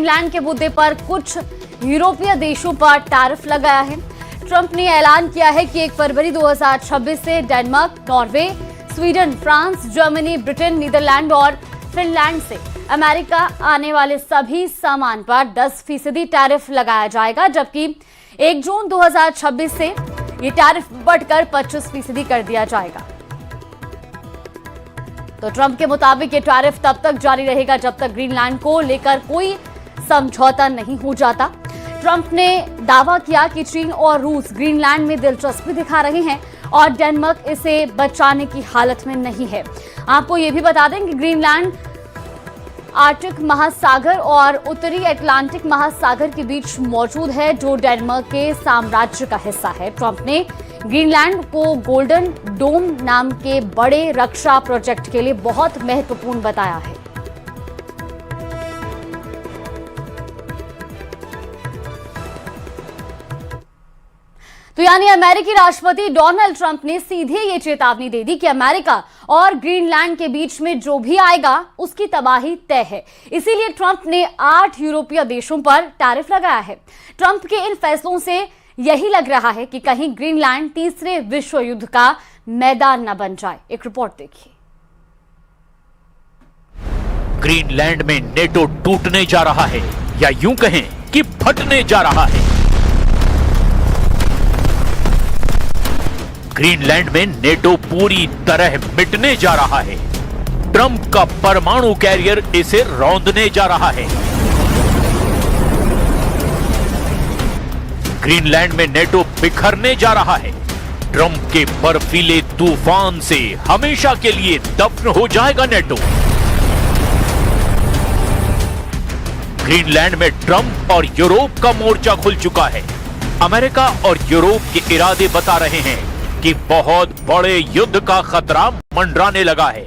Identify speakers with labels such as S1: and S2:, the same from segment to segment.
S1: Greenland के मुद्दे पर कुछ यूरोपीय देशों पर टैरिफ लगाया है। ट्रंप ने ऐलान किया है कि 1 फरवरी 2026 से Denmark, Norway, Sweden, France, Germany, Britain, Netherland और फिनलैंड से अमेरिका आने वाले सभी सामान पर 10% टैरिफ लगाया जाएगा, जबकि 1 जून 2026 से ये टैरिफ बढ़कर 25% कर दिया जाएगा। तो ट्रंप के मुताबिक ये टैरिफ तब तक जारी रहेगा जब तक ग्रीनलैंड को लेकर कोई समझौता नहीं हो जाता। ट्रंप ने दावा किया कि चीन और रूस ग्रीनलैंड में दिलचस्पी दिखा रहे हैं और डेनमार्क इसे बचाने की हालत में नहीं है। आपको ये भी बता दें कि ग्रीनलैंड आर्कटिक महासागर और उत्तरी अटलांटिक महासागर के बीच मौजूद है, जो डेनमार्क के साम्राज्य का हिस्सा है। ट्रंप ने ग्रीनलैंड को गोल्डन डोम नाम के बड़े रक्षा प्रोजेक्ट के लिए बहुत महत्वपूर्ण बताया है। तो यानी अमेरिकी राष्ट्रपति डोनाल्ड ट्रंप ने सीधे ये चेतावनी दे दी कि अमेरिका और ग्रीनलैंड के बीच में जो भी आएगा उसकी तबाही तय है। इसीलिए ट्रंप ने 8 यूरोपीय देशों पर टैरिफ लगाया है। ट्रंप के इन फैसलों से यही लग रहा है कि कहीं ग्रीनलैंड तीसरे विश्व युद्ध का मैदान न बन जाए। एक रिपोर्ट देखिए।
S2: ग्रीनलैंड में नेटो टूटने जा रहा है या यूं कहें कि फटने जा रहा है। ग्रीनलैंड में नेटो पूरी तरह मिटने जा रहा है। ट्रंप का परमाणु कैरियर इसे रौंदने जा रहा है। ग्रीनलैंड में नेटो बिखरने जा रहा है। ट्रंप के बर्फीले तूफान से हमेशा के लिए दफन हो जाएगा नेटो। ग्रीनलैंड में ट्रंप और यूरोप का मोर्चा खुल चुका है। अमेरिका और यूरोप के इरादे बता रहे हैं कि बहुत बड़े युद्ध का खतरा मंडराने लगा है।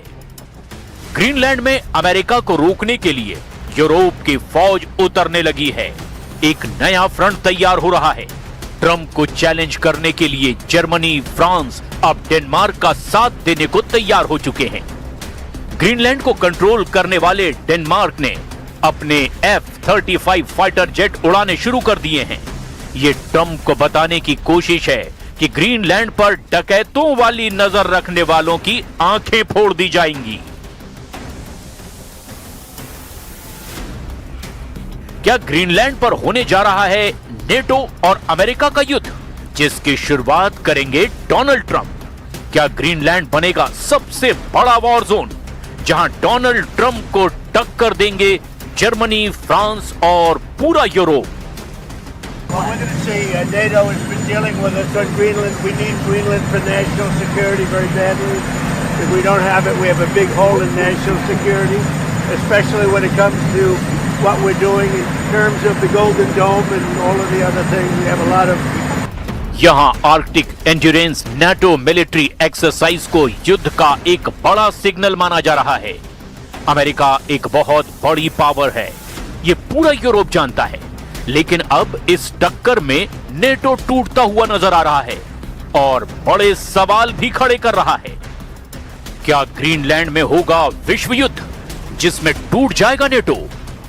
S2: ग्रीनलैंड में अमेरिका को रोकने के लिए यूरोप की फौज उतरने लगी है। एक नया फ्रंट तैयार हो रहा है। ट्रंप को चैलेंज करने के लिए जर्मनी, फ्रांस अब डेनमार्क का साथ देने को तैयार हो चुके हैं। ग्रीनलैंड को कंट्रोल करने वाले डेनमार्क ने अपने F-35 फाइटर जेट उड़ाने शुरू कर दिए हैं। ये ट्रंप को बताने की कोशिश है कि ग्रीनलैंड पर डकैतों वाली नजर रखने वालों की आंखें फोड़ दी जाएंगी। क्या ग्रीनलैंड पर होने जा रहा है नेटो और अमेरिका का युद्ध, जिसकी शुरुआत करेंगे डोनाल्ड ट्रंप? क्या ग्रीनलैंड बनेगा सबसे बड़ा वॉर जोन, जहां डोनाल्ड ट्रंप को टक्कर देंगे जर्मनी, फ्रांस और पूरा Europe?
S3: Well, we're going to see NATO has been dealing with us on Greenland. We need Greenland for national security very badly. If we don't have it, we have a big hole in national security, especially when it comes to what we're doing in terms of the Golden Dome and all of the other things. We have a lot of...
S2: यहाँ Arctic endurance NATO military exercise को युद्ध का एक बड़ा signal माना जा रहा है। अमेरिका एक बहुत बड़ी पावर है, ये पूरा यूरोप जानता है। लेकिन अब इस टक्कर में नेटो टूटता हुआ नजर आ रहा है और बड़े सवाल भी खड़े कर रहा है। क्या ग्रीनलैंड में होगा विश्व युद्ध, जिसमें टूट जाएगा नेटो?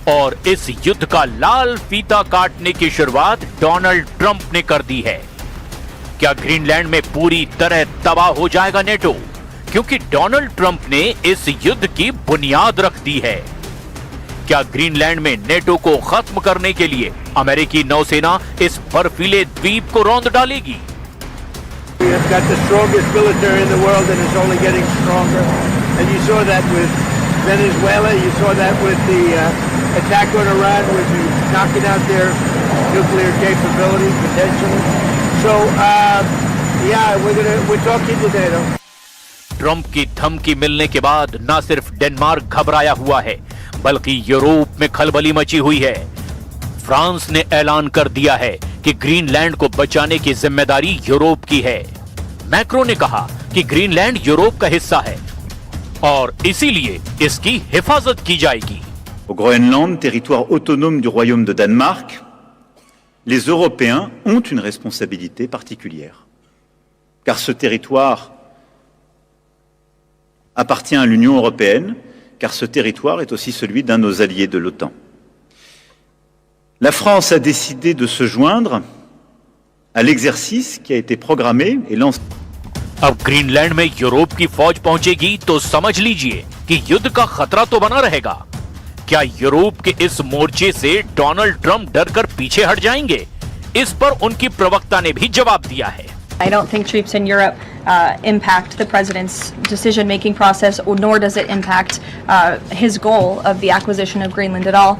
S2: और इस युद्ध का लाल फीता काटने की शुरुआत डोनाल्ड ट्रंप ने कर दी है। क्या ग्रीनलैंड में पूरी तरह तबाह हो जाएगा नेटो, क्योंकि डोनाल्ड ट्रंप ने इस युद्ध की बुनियाद रख दी है? क्या ग्रीनलैंड में नेटो को खत्म करने के लिए अमेरिकी नौसेना इस बर्फीले द्वीप को रौंद डालेगी?
S3: We have got the strongest military in the world and it's only getting stronger. And you saw that with Venezuela, you saw that with the attack on Iran, with the knocking out their nuclear capability potentially. So, yeah, we're talking to NATO.
S2: Trump की धमकी मिलने के बाद न सिर्फ Denmark घबराया हुआ है, बल्कि यूरोप में खलबली मची हुई है। फ्रांस ने ऐलान कर दिया है कि ग्रीनलैंड को बचाने की जिम्मेदारी यूरोप की है। मैक्रो ने कहा कि ग्रीनलैंड यूरोप का हिस्सा है और इसीलिए इसकी हिफाजत की जाएगी।
S4: Au Groenland, territoire autonome du royaume de Danemark, les Européens ont une responsabilité particulière. Car ce territoire appartient à l'Union européenne, car ce territoire est aussi celui d'un de nos alliés de l'OTAN. La France a décidé de se joindre à l'exercice qui a été programmé et lancé.
S2: अब Greenland में Europe की फौज पहुंचेगी तो समझ लीजिए कि युद्ध का खतरा तो बना रहेगा। क्या यूरोप के इस मोर्चे से डोनाल्ड ट्रंप डरकर पीछे हट जाएंगे? इस पर उनकी प्रवक्ता ने भी जवाब दिया है।
S5: I don't think troops in Europe impact the president's decision-making process, nor does it impact his goal of the acquisition of Greenland at all.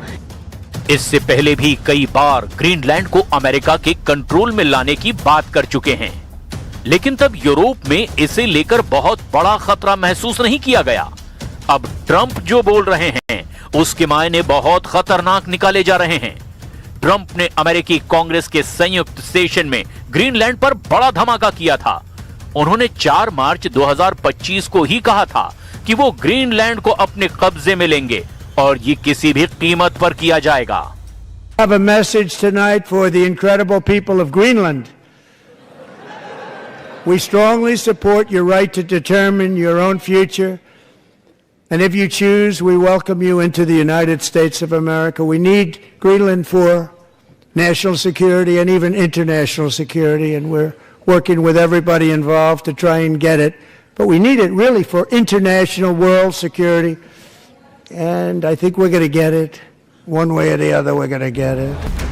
S2: इससे पहले भी कई बार ग्रीनलैंड को अमेरिका के कंट्रोल में लाने की बात कर चुके हैं, लेकिन तब यूरोप में इसे लेकर बहुत बड़ा खतरा महसूस नहीं किया गया। अब ट्रंप जो बोल रहे हैं उसके मायने बहुत खतरनाक निकाले जा रहे हैं। ट्रंप ने अमेरिकी कांग्रेस के संयुक्त सेशन में ग्रीनलैंड पर बड़ा धमाका किया था। उन्होंने 4 मार्च 2025 को ही कहा था कि वो ग्रीनलैंड को अपने कब्जे में लेंगे और ये किसी भी कीमत पर किया जाएगा।
S3: I have a message tonight for the incredible people of Greenland. We strongly support your right to determine your own future. And if you choose, we welcome you into the United States of America. We need Greenland for national security and even international security, and we're working with everybody involved to try and get it. But we need it really for international world security, and I think we're going to get it. One way or the other, we're going to get it.